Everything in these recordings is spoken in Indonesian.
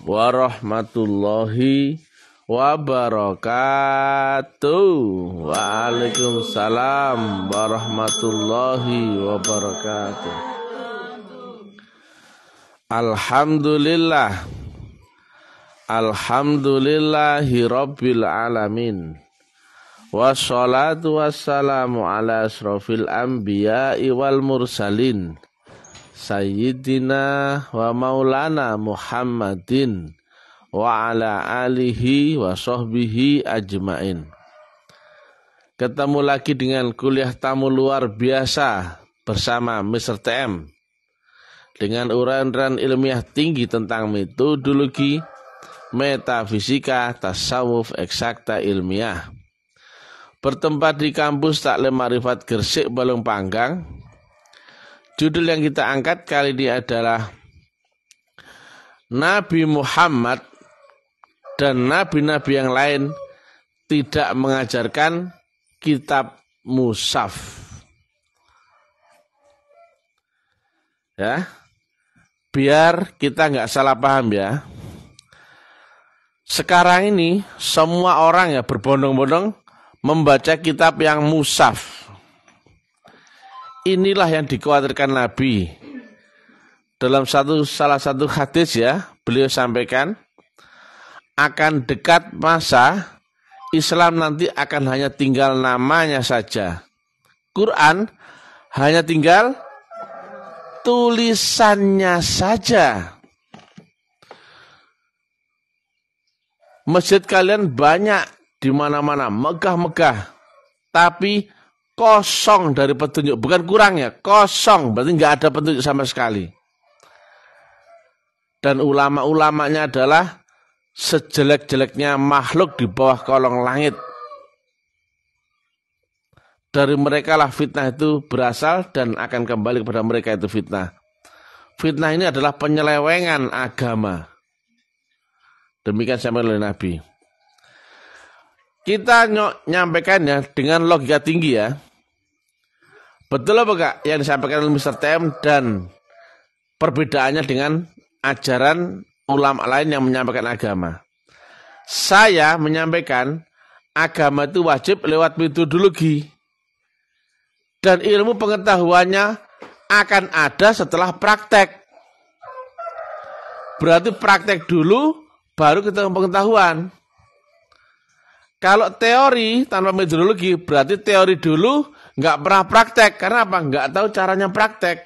warahmatullahi wabarakatuh. Waalaikumsalam warahmatullahi wabarakatuh. Alhamdulillah. Alhamdulillahi rabbil alamin. Wassalatu wassalamu ala asrofil anbiya'i wal mursalin Sayyidina wa maulana Muhammadin wa ala alihi wa sahbihi ajmain. Ketemu lagi dengan kuliah tamu luar biasa bersama Mr. TM dengan uraian ilmiah tinggi tentang metodologi, metafisika, tasawuf, eksakta ilmiah. Bertempat di kampus Taklim Ma'rifat Gresik, Balong Panggang. Judul yang kita angkat kali ini adalah Nabi Muhammad dan nabi-nabi yang lain tidak mengajarkan kitab mushaf. Ya, biar kita nggak salah paham ya. Sekarang ini semua orang ya berbondong-bondong membaca kitab yang mushaf. Inilah yang dikhawatirkan Nabi. Dalam salah satu hadis ya, beliau sampaikan akan dekat masa Islam nanti akan hanya tinggal namanya saja. Quran hanya tinggal tulisannya saja. Masjid kalian banyak di mana-mana, megah-megah, tapi kosong dari petunjuk. Bukan kurang ya, kosong, berarti nggak ada petunjuk sama sekali. Dan ulama-ulamanya adalah sejelek-jeleknya makhluk di bawah kolong langit. Dari mereka lah fitnah itu berasal dan akan kembali kepada mereka itu fitnah. Fitnah ini adalah penyelewengan agama. Demikian oleh Nabi. Kita nyampaikannya dengan logika tinggi ya. Betul apa Kak yang disampaikan oleh Mr. TM dan perbedaannya dengan ajaran ulama lain yang menyampaikan agama. Saya menyampaikan agama itu wajib lewat metodologi. Dan ilmu pengetahuannya akan ada setelah praktek. Berarti praktek dulu baru kita pengetahuan. Kalau teori tanpa metodologi berarti teori dulu nggak pernah praktek. Karena apa? Nggak tahu caranya praktek.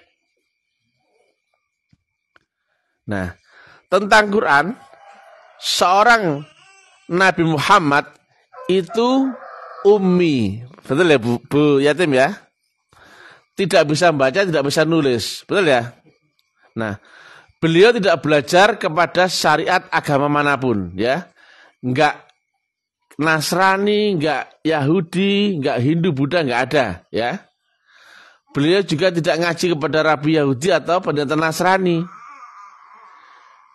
Nah, tentang Quran, seorang Nabi Muhammad itu ummi. Betul ya Bu Yatim ya? Tidak bisa membaca, tidak bisa nulis. Betul ya? Nah, beliau tidak belajar kepada syariat agama manapun. Ya, nggak Nasrani, enggak Yahudi, enggak Hindu, Buddha, enggak ada, ya. Beliau juga tidak ngaji kepada Rabi Yahudi atau pendeta Nasrani.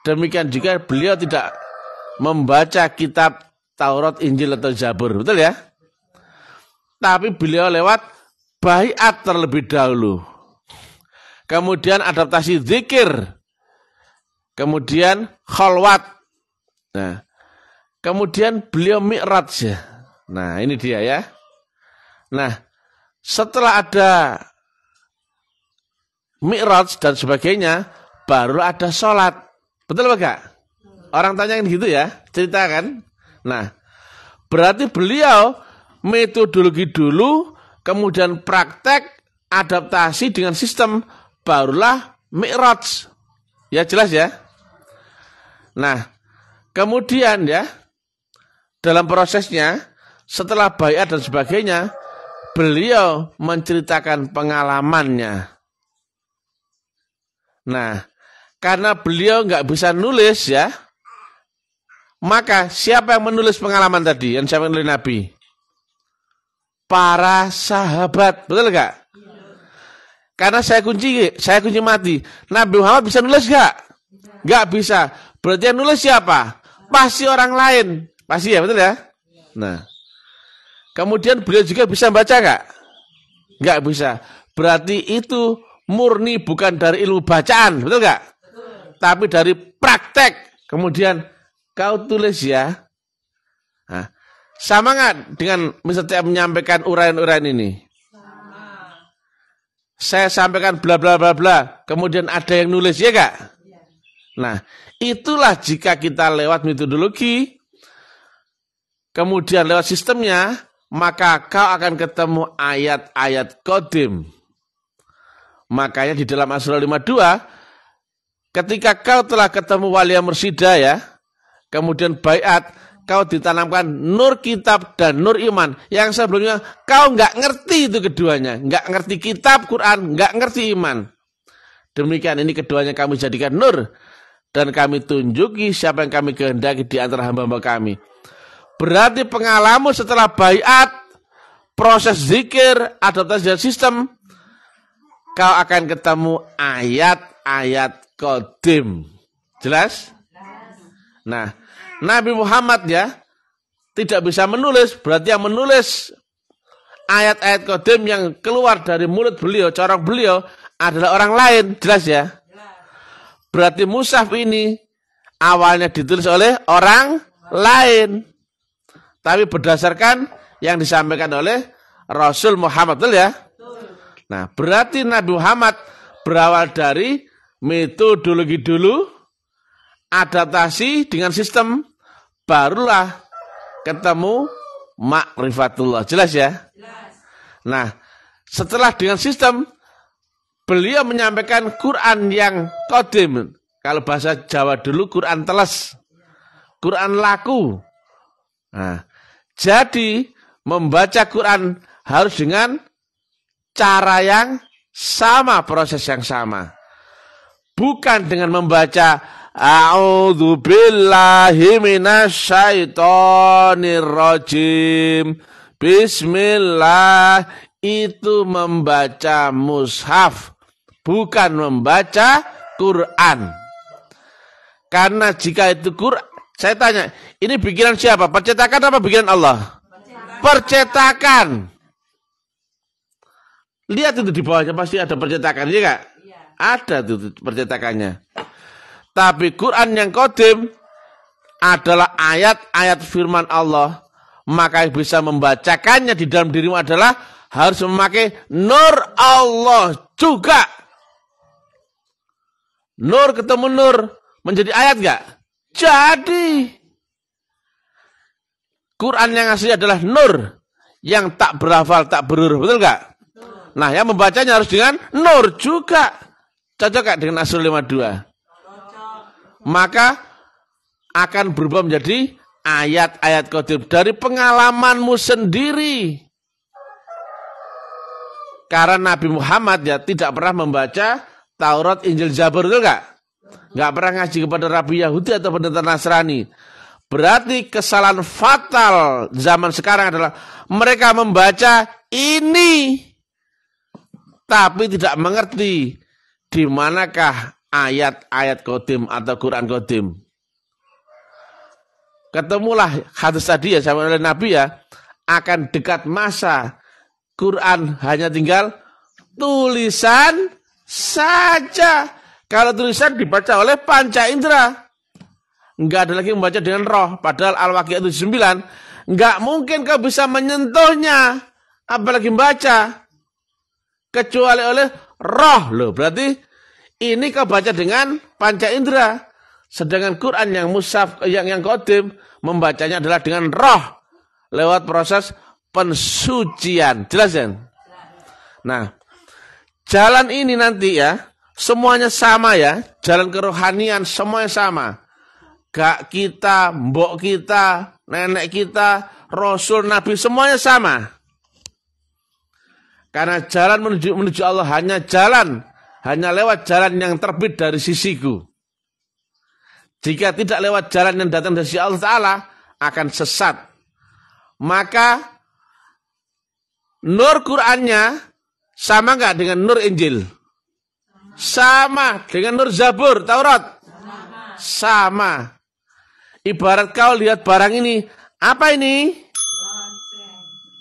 Demikian juga beliau tidak membaca kitab Taurat, Injil atau Zabur, betul ya? Tapi beliau lewat baiat terlebih dahulu. Kemudian adaptasi zikir. Kemudian khalwat. Nah, kemudian beliau mi'raj ya. Nah ini dia ya. Nah setelah ada mi'raj dan sebagainya, baru ada sholat. Betul apa Kak? Orang tanya gitu ya, cerita kan. Nah berarti beliau metodologi dulu, kemudian praktek, adaptasi dengan sistem, barulah mi'raj. Ya jelas ya. Nah kemudian ya, dalam prosesnya, setelah baiat dan sebagainya, beliau menceritakan pengalamannya. Nah, karena beliau nggak bisa nulis ya, maka siapa yang menulis pengalaman tadi yang disampaikan oleh Nabi? Para sahabat, betul nggak? Karena saya kunci mati. Nabi Muhammad bisa nulis nggak? Nggak bisa. Berarti yang nulis siapa? Pasti orang lain. Pasti ya, betul ya? Nah, kemudian beliau juga bisa baca nggak? Nggak bisa. Berarti itu murni bukan dari ilmu bacaan, betul nggak? Tapi dari praktek kemudian kau tulis ya. Nah, sama nggak dengan misalnya menyampaikan uraian-uraian ini? Saya sampaikan bla bla bla bla, kemudian ada yang nulis, ya nggak? Nah, itulah jika kita lewat metodologi, kemudian lewat sistemnya, maka kau akan ketemu ayat-ayat qadim. Makanya di dalam Asy-Syura 52, ketika kau telah ketemu wali mursyidah ya, kemudian baiat, kau ditanamkan nur kitab dan nur iman. Yang sebelumnya kau nggak ngerti itu keduanya, nggak ngerti kitab Quran, nggak ngerti iman. Demikian ini keduanya kami jadikan nur dan kami tunjuki siapa yang kami kehendaki di antara hamba-hamba kami. Berarti pengalaman setelah baiat, proses zikir, adaptasi dan sistem, kau akan ketemu ayat-ayat qadim. Jelas? Nah, Nabi Muhammad ya tidak bisa menulis, berarti yang menulis ayat-ayat qadim yang keluar dari mulut beliau, corong beliau adalah orang lain. Jelas ya? Berarti mushaf ini awalnya ditulis oleh orang lain, tapi berdasarkan yang disampaikan oleh Rasul Muhammad, betul ya? Nah, berarti Nabi Muhammad berawal dari metodologi dulu, adaptasi dengan sistem, barulah ketemu ma'rifatullah. Jelas ya? Jelas. Nah, setelah dengan sistem, beliau menyampaikan Quran yang qadim. Kalau bahasa Jawa dulu Quran teles, Quran laku. Nah, jadi membaca Quran harus dengan cara yang sama, proses yang sama. Bukan dengan membaca A'udzubillahi minasyaitonirrajim, Bismillah. Itu membaca mushaf, bukan membaca Quran. Karena jika itu Quran, saya tanya, ini bikinan siapa? Percetakan apa bikinan Allah? Percetakan. Lihat itu di bawahnya pasti ada percetakan, ya enggak? Ya. Ada itu percetakannya. Tapi Quran yang qadim adalah ayat-ayat firman Allah. Maka yang bisa membacakannya di dalam dirimu adalah harus memakai nur Allah juga. Nur ketemu nur menjadi ayat enggak? Jadi Quran yang asli adalah nur yang tak berhafal, tak berhuruf, betul enggak? Nah, yang membacanya harus dengan nur juga. Cocok gak dengan Asy-Syura 52? Maka akan berubah menjadi ayat-ayat qadim dari pengalamanmu sendiri. Karena Nabi Muhammad ya tidak pernah membaca Taurat, Injil, Zabur, betul gak? Gak pernah ngaji kepada Rabi Yahudi atau pendeta Nasrani. Berarti kesalahan fatal zaman sekarang adalah mereka membaca ini, tapi tidak mengerti di manakah ayat-ayat qadim atau Quran qadim. Ketemulah hadis tadi ya sama oleh Nabi ya, akan dekat masa Quran hanya tinggal tulisan saja. Kalau tulisan dibaca oleh panca indera, enggak ada lagi membaca dengan roh. Padahal Al-Waqiah 79, enggak mungkin kau bisa menyentuhnya, apalagi membaca. Kecuali oleh roh loh. Berarti ini kau baca dengan panca indera. Sedangkan Quran yang mushaf yang qadim membacanya adalah dengan roh lewat proses pensucian. Jelas ya? Nah, jalan ini nanti ya semuanya sama ya. Jalan kerohanian semuanya sama. Gak kita, mbok kita, nenek kita, Rasul, Nabi semuanya sama. Karena jalan menuju Allah hanya lewat jalan yang terbit dari sisiku. Jika tidak lewat jalan yang datang dari Allah Ta'ala, akan sesat. Maka nur Qur'annya sama nggak dengan nur Injil? Sama. Dengan nur Zabur, Taurat? Sama. Ibarat kau lihat barang ini, apa ini?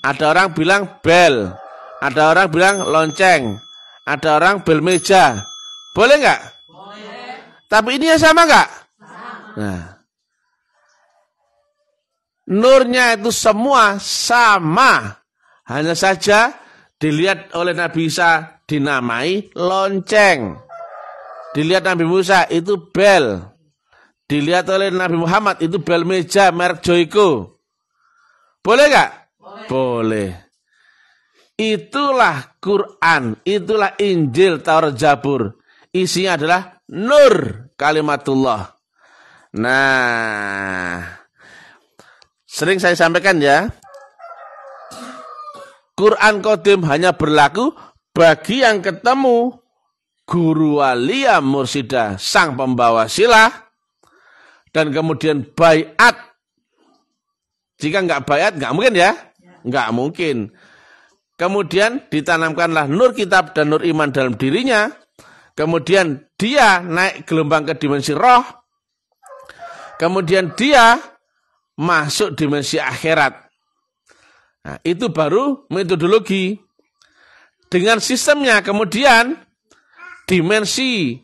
Ada orang bilang bel. Ada orang bilang lonceng. Ada orang bel meja. Boleh nggak? Boleh. Tapi ini sama nggak? Sama. Nah, nurnya itu semua sama. Hanya saja dilihat oleh Nabi Isa dinamai lonceng. Dilihat Nabi Musa itu bel. Dilihat oleh Nabi Muhammad itu bel meja merek Joyko. Boleh gak? Boleh. Itulah Quran, itulah Injil, Taurat, Zabur. Isinya adalah nur kalimatullah. Nah, sering saya sampaikan ya, Quran Qadim hanya berlaku bagi yang ketemu guru walia mursyida, sang pembawa silah, dan kemudian baiat. Jika enggak baiat, enggak mungkin ya? Enggak mungkin. Kemudian ditanamkanlah nur kitab dan nur iman dalam dirinya. Kemudian dia naik gelombang ke dimensi roh. Kemudian dia masuk dimensi akhirat. Nah, itu baru metodologi. Dengan sistemnya kemudian dimensi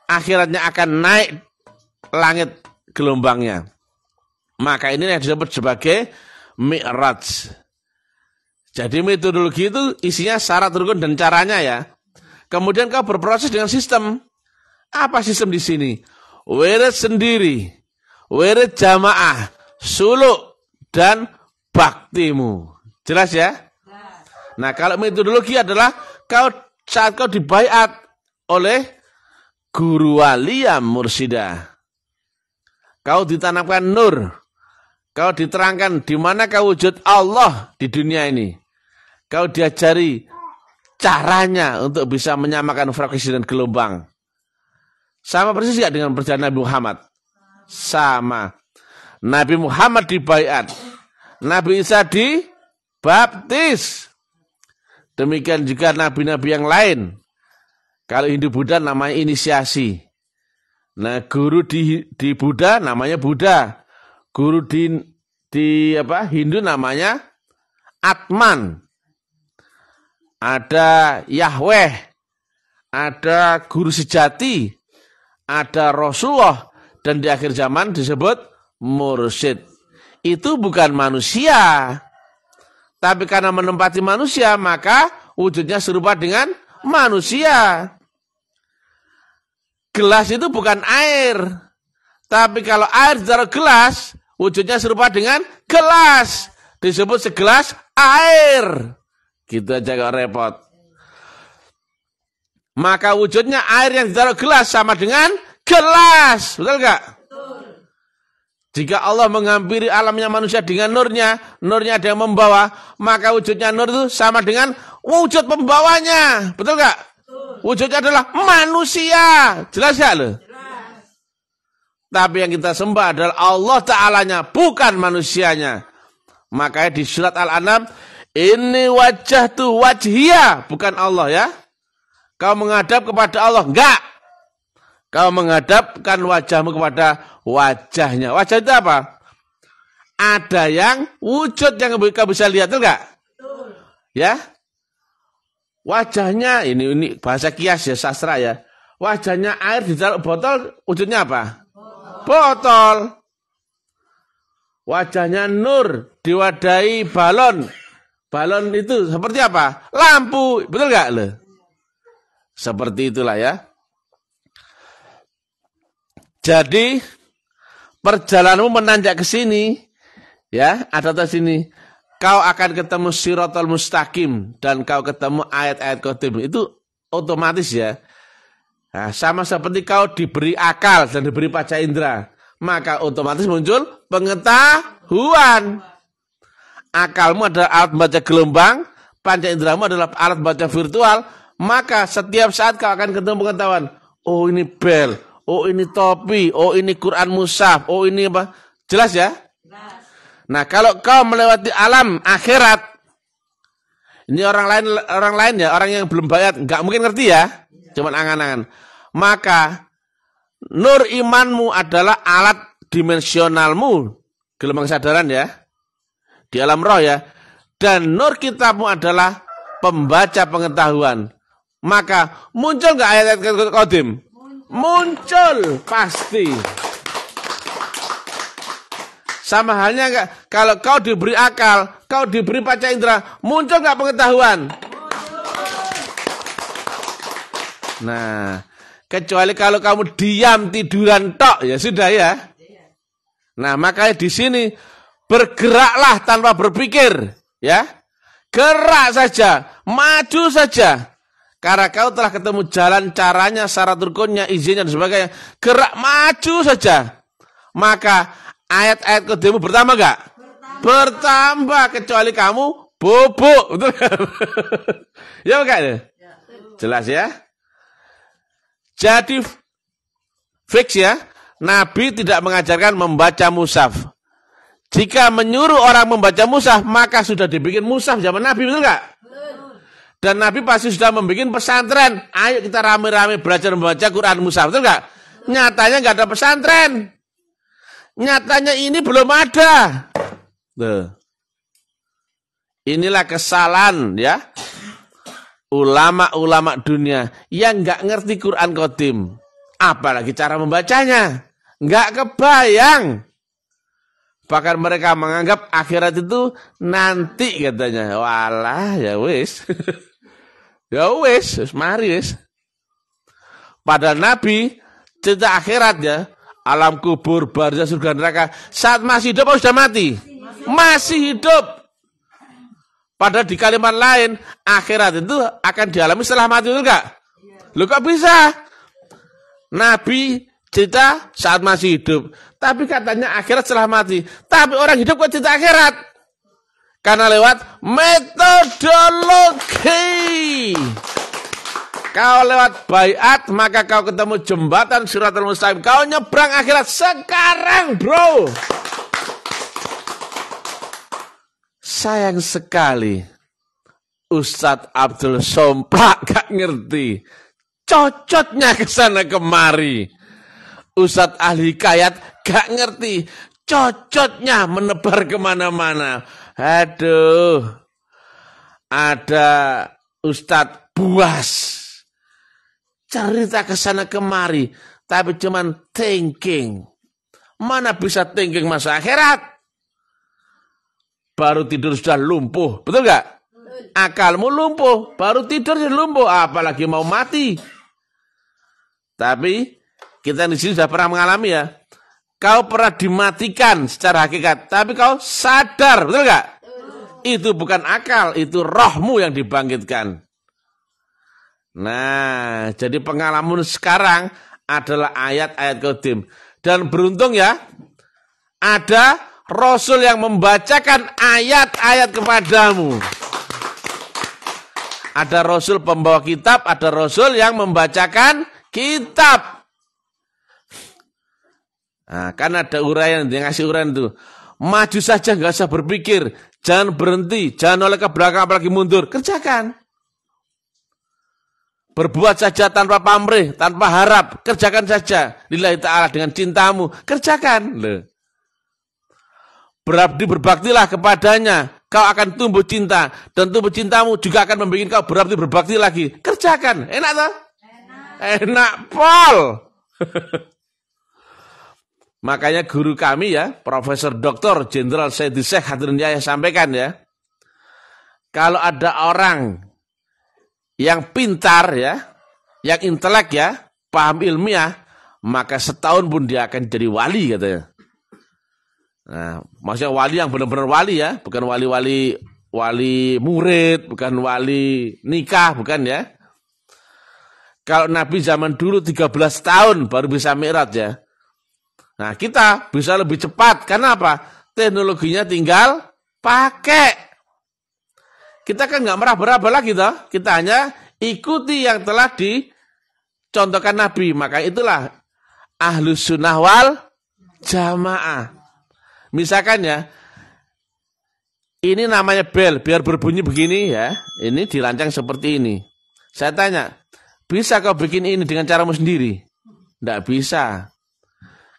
akhiratnya akan naik langit gelombangnya. Maka ini yang disebut sebagai Mi'raj. Jadi metodologi itu isinya syarat rukun dan caranya ya. Kemudian kau berproses dengan sistem. Apa sistem di sini? Wirid sendiri, wirid jamaah, suluk dan baktimu. Jelas ya? Nah, kalau metodologi adalah saat kau dibaiat oleh guru walia mursyida. Kau ditanamkan nur. Kau diterangkan di mana kau wujud Allah di dunia ini. Kau diajari caranya untuk bisa menyamakan frekuensi dan gelombang. Sama persis gak dengan perjalanan Nabi Muhammad? Sama. Nabi Muhammad dibaiat. Nabi Isa dibaptis. Demikian juga nabi-nabi yang lain. Kalau Hindu-Buddha namanya inisiasi. Nah, guru di Buddha namanya Buddha. Guru di Hindu namanya Atman. Ada Yahweh, ada guru sejati, ada Rasulullah, dan di akhir zaman disebut mursyid. Itu bukan manusia, tapi karena menempati manusia, maka wujudnya serupa dengan manusia. Gelas itu bukan air, tapi kalau air ditaruh gelas, wujudnya serupa dengan gelas. Disebut segelas air. Gitu aja gak repot. Maka wujudnya air yang ditaruh gelas sama dengan gelas. Betul gak? Betul. Jika Allah menghampiri alamnya manusia dengan nurnya, nurnya ada yang membawa, maka wujudnya nur itu sama dengan wujud pembawanya. Betul gak? Betul. Wujudnya adalah manusia. Jelas gak lo? Jelas. Tapi yang kita sembah adalah Allah Ta'alanya, bukan manusianya. Makanya di surat Al-An'am, ini wajah tuh wajhiyah, bukan Allah ya. Kau menghadap kepada Allah, enggak. Kau menghadapkan wajahmu kepada wajahnya. Wajah itu apa? Ada yang wujud yang kau bisa lihat, enggak? Betul. Ya. Wajahnya ini bahasa kias ya, sastra ya. Wajahnya air ditaruh botol, wujudnya apa? Botol. Wajahnya nur diwadahi balon. Balon itu seperti apa? Lampu, betul gak lo? Seperti itulah ya. Jadi perjalananmu menanjak ke sini, ya, ada atas sini. Kau akan ketemu Shiratal Mustaqim dan kau ketemu ayat-ayat Qadim. Itu otomatis ya. Nah, sama seperti kau diberi akal dan diberi panca indera, maka otomatis muncul pengetahuan. Akalmu adalah alat baca gelombang, panca inderamu adalah alat baca virtual, maka setiap saat kau akan ketemu pengetahuan. Oh ini bel, oh ini topi, oh ini Quran mushaf, oh ini apa? Jelas ya? Jelas. Nah kalau kau melewati alam akhirat, ini orang lain ya, orang yang belum bayat, nggak mungkin ngerti ya, cuman angan-angan. Maka nur imanmu adalah alat dimensionalmu, gelombang kesadaran ya. Di alam roh ya. Dan nur kitabmu adalah pembaca pengetahuan. Maka muncul gak ayat-ayat Qadim? Muncul pasti. Sama halnya enggak, kalau kau diberi akal, kau diberi panca indera, muncul enggak pengetahuan? Nah, kecuali kalau kamu diam tiduran tok, ya sudah ya. Nah, makanya di sini bergeraklah tanpa berpikir, ya. Gerak saja, maju saja. Karena kau telah ketemu jalan, caranya, syarat rukunnya, izinnya dan sebagainya. Gerak maju saja. Maka ayat-ayat kodemu bertambah enggak? Bertambah, kecuali kamu bobok, betul kan? Ya enggak? Jelas ya? Jadi fix ya, Nabi tidak mengajarkan membaca mushaf. Jika menyuruh orang membaca mushaf, maka sudah dibikin mushaf zaman Nabi, betul enggak? Dan Nabi pasti sudah membuat pesantren. Ayo kita rame-rame belajar membaca Quran mushaf, betul enggak? Nyatanya enggak ada pesantren. Nyatanya ini belum ada. Tuh. Inilah kesalahan ya. Ulama-ulama dunia yang enggak ngerti Quran Qadim. Apalagi cara membacanya. Enggak kebayang. Bahkan mereka menganggap akhirat itu nanti katanya. Walah, ya wis. Ya wis, mari wis. Padahal Nabi cerita akhirat ya. Alam kubur, barzah, surga, neraka. Saat masih hidup atau sudah mati? Masih hidup. Padahal di kalimat lain, akhirat itu akan dialami setelah mati, betul enggak? Loh kok bisa? Nabi cerita saat masih hidup. Tapi katanya akhirat setelah mati. Tapi orang hidup kok cerita akhirat? Karena lewat metodologi. Kau lewat baiat, maka kau ketemu jembatan Shiratal Mustaqim. Kau nyebrang akhirat sekarang, bro. Sayang sekali, Ustadz Abdul Somplak gak ngerti. Cocotnya ke sana kemari. Ustadz Ahli Hikayat gak ngerti. Cocotnya menebar kemana-mana. Aduh. Ada Ustadz Buas. Cerita ke sana kemari. Tapi cuman thinking. Mana bisa thinking masa akhirat? Baru tidur sudah lumpuh. Betul gak? Akalmu lumpuh. Baru tidur sudah lumpuh. Apalagi mau mati. Tapi kita di sini sudah pernah mengalami ya. Kau pernah dimatikan secara hakikat, tapi kau sadar, betul nggak? Itu bukan akal, itu rohmu yang dibangkitkan. Nah, jadi pengalaman sekarang adalah ayat-ayat qadim. Dan beruntung ya, ada Rasul yang membacakan ayat-ayat kepadamu. Ada Rasul pembawa kitab, ada Rasul yang membacakan kitab. Nah, kan ada uraian, dia ngasih uraian itu. Maju saja, nggak usah berpikir. Jangan berhenti, jangan oleh ke belakang apalagi mundur. Kerjakan. Berbuat saja tanpa pamrih, tanpa harap. Kerjakan saja. Lillahi ta'ala dengan cintamu. Kerjakan. Berabdi berbaktilah kepadanya. Kau akan tumbuh cinta. Dan tumbuh cintamu juga akan membuat kau berabdi berbakti lagi. Kerjakan. Enak tak? Enak pol. Makanya guru kami ya, Profesor Dr. Jenderal Sayyidi Syekh Hadirin Yahya sampaikan ya. Kalau ada orang yang pintar ya, yang intelek ya, paham ilmiah, maka setahun pun dia akan jadi wali katanya. Nah, maksudnya wali yang benar-benar wali ya, bukan wali murid, bukan wali nikah, bukan ya. Kalau Nabi zaman dulu 13 tahun baru bisa mi'raj ya. Nah, kita bisa lebih cepat. Karena apa? Teknologinya tinggal pakai. Kita kan nggak meraba-raba lagi toh. Kita hanya ikuti yang telah dicontohkan Nabi. Maka itulah Ahlus Sunnah wal Jamaah. Misalkan ya, ini namanya bel, biar berbunyi begini ya. Ini dirancang seperti ini. Saya tanya, bisa kau bikin ini dengan caramu sendiri? Nggak bisa.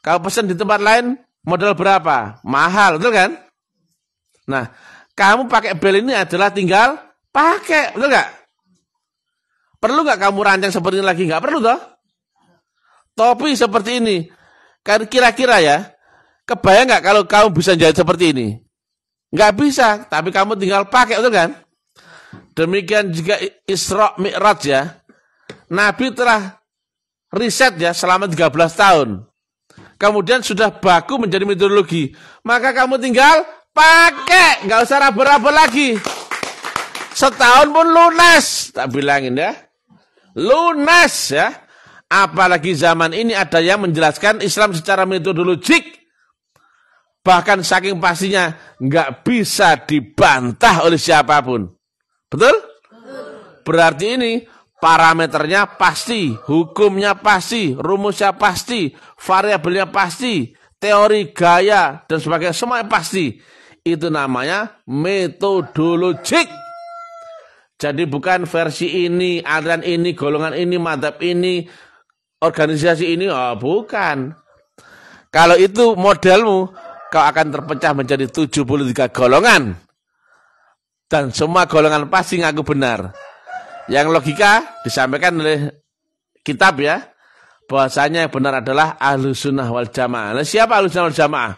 Kau pesan di tempat lain, modal berapa? Mahal, betul kan? Nah, kamu pakai bel ini adalah tinggal pakai, betul nggak? Perlu nggak kamu rancang seperti ini lagi? Nggak perlu toh? Topi seperti ini. Kira-kira ya, Kebayang nggak kalau kamu bisa jahit seperti ini? Nggak bisa, tapi kamu tinggal pakai, betul kan? Demikian juga Isra Mi'raj ya. Nabi telah riset ya selama 13 tahun. Kemudian sudah baku menjadi metodologi. Maka kamu tinggal pakai, nggak usah raba-raba lagi. Setahun pun lunas, tak bilangin ya. Lunas ya. Apalagi zaman ini ada yang menjelaskan Islam secara metodologik. Bahkan saking pastinya nggak bisa dibantah oleh siapapun. Betul? Berarti ini parameternya pasti, hukumnya pasti, rumusnya pasti, variabelnya pasti, teori, gaya, dan sebagainya, semuanya pasti. Itu namanya metodologik. Jadi bukan versi ini, aliran ini, golongan ini, madzhab ini, organisasi ini, oh bukan. Kalau itu modelmu, kau akan terpecah menjadi 73 golongan. Dan semua golongan pasti ngaku benar. Yang logika disampaikan oleh kitab ya, bahwasanya yang benar adalah Ahlussunnah wal Jamaah. Nah, siapa Ahlussunnah wal Jamaah?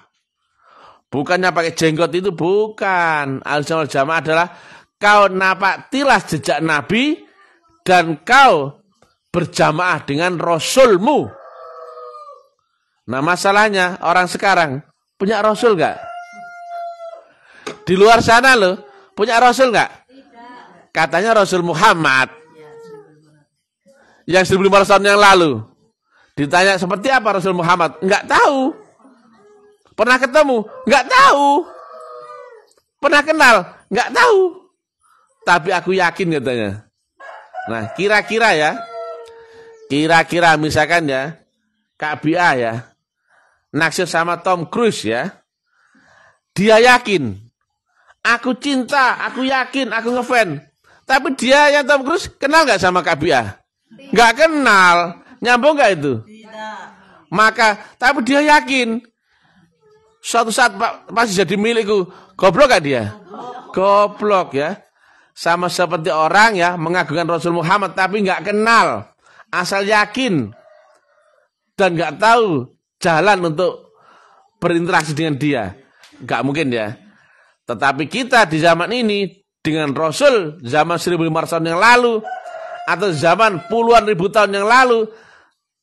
Bukannya pakai jenggot itu, bukan. Ahlussunnah wal Jamaah adalah kau napak tilas jejak Nabi dan kau berjamaah dengan Rasulmu. Nah masalahnya orang sekarang punya Rasul nggak? Di luar sana loh, punya Rasul nggak? Katanya Rasul Muhammad yang 1500 tahun yang lalu. Ditanya seperti apa Rasul Muhammad? Nggak tahu. Pernah ketemu? Nggak tahu. Pernah kenal? Nggak tahu. Tapi aku yakin katanya. Nah kira-kira ya, kira-kira misalkan ya, Kak Bia ya, naksir sama Tom Cruise ya, dia yakin, aku cinta, aku yakin, aku ngefans. Tapi dia yang Tom Cruise kenal nggak sama Kak Bia? Nggak kenal, nyambung nggak itu? Tidak. Maka, tapi dia yakin, suatu saat pasti jadi milikku. Goblok gak dia? Goblok ya. Sama seperti orang ya mengagungkan Rasul Muhammad tapi nggak kenal, asal yakin dan nggak tahu jalan untuk berinteraksi dengan dia, nggak mungkin ya. Tetapi kita di zaman ini dengan Rasul zaman 1500 tahun yang lalu atau zaman puluhan ribu tahun yang lalu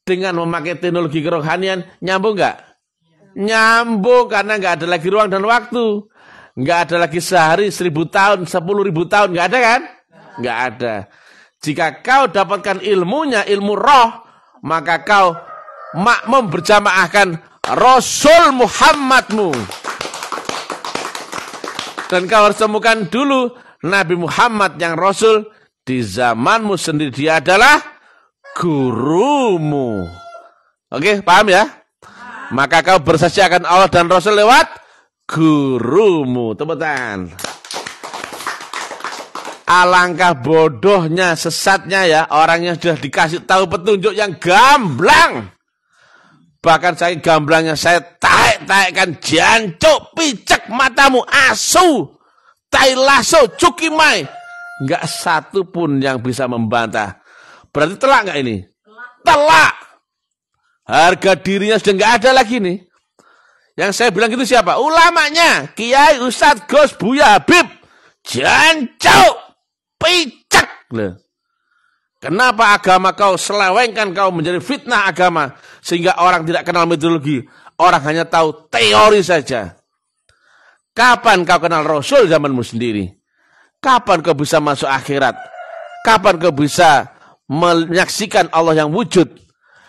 dengan memakai teknologi kerohanian, nyambung nggak? Nyambung karena nggak ada lagi ruang dan waktu. Nggak ada lagi sehari 1000 tahun, 10.000 tahun, nggak ada kan? Nggak ada. Jika kau dapatkan ilmunya, ilmu roh, maka kau makmum berjamaahkan Rasul Muhammadmu. Dan kau harus temukan dulu Nabi Muhammad yang Rasul di zamanmu sendiri, dia adalah gurumu. Oke, paham ya? Maka kau bersaksi akan Allah dan Rasul lewat gurumu. Tepuk tangan. Alangkah bodohnya, sesatnya ya orang yang sudah dikasih tahu petunjuk yang gamblang. Bahkan saya gamblangnya saya taek-taekkan, jancuk, picek matamu, asu, tai lasso, cukimai. Enggak satu pun yang bisa membantah. Berarti telak enggak ini? Telak. Harga dirinya sudah enggak ada lagi nih. Yang saya bilang itu siapa? Ulamanya, Kiai Ustadz Gus Buya Habib. Jancuk, picek. Kenapa agama kau selewengkan, kau menjadi fitnah agama sehingga orang tidak kenal metodologi, orang hanya tahu teori saja. Kapan kau kenal Rasul zamanmu sendiri? Kapan kau bisa masuk akhirat? Kapan kau bisa menyaksikan Allah yang wujud?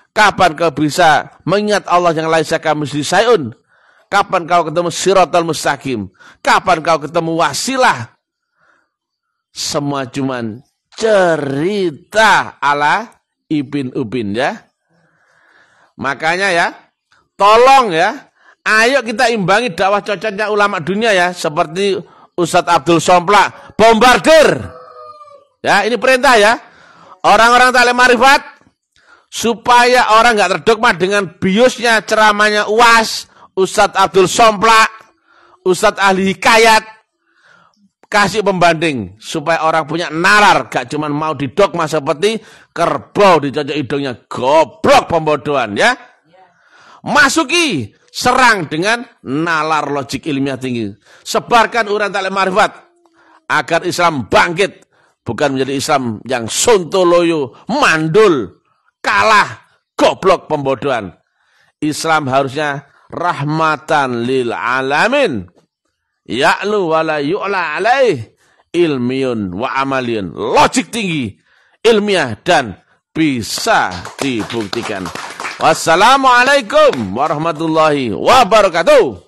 Kapan kau bisa mengingat Allah yang laisa kamitslihi syai'un? Kapan kau ketemu Shiratal Mustaqim? Kapan kau ketemu wasilah? Semua cuman cerita ala Ibn Ubin ya. Makanya ya, tolong ya, ayo kita imbangi dakwah cocoknya ulama dunia ya, seperti Ustadz Abdul Somplak, bombardir. Ya, ini perintah ya. Orang-orang taklim marifat supaya orang nggak terdogma dengan biusnya ceramahnya UAS, Ustadz Abdul Somplak, Ustadz Ahli Hikayat, kasih pembanding supaya orang punya nalar, gak cuma mau didogma seperti kerbau dicocok hidungnya, goblok pembodohan ya. Masuki Serang dengan nalar logik ilmiah tinggi. Sebarkan uran taklim ma'rifat agar Islam bangkit, bukan menjadi Islam yang sontoloyo, mandul, kalah, goblok, pembodohan. Islam harusnya rahmatan lil alamin. Ya'lu wa la yu'la alaih, ilmiyun wa amaliyun. Logik tinggi, ilmiah dan bisa dibuktikan. Wassalamualaikum warahmatullahi wabarakatuh.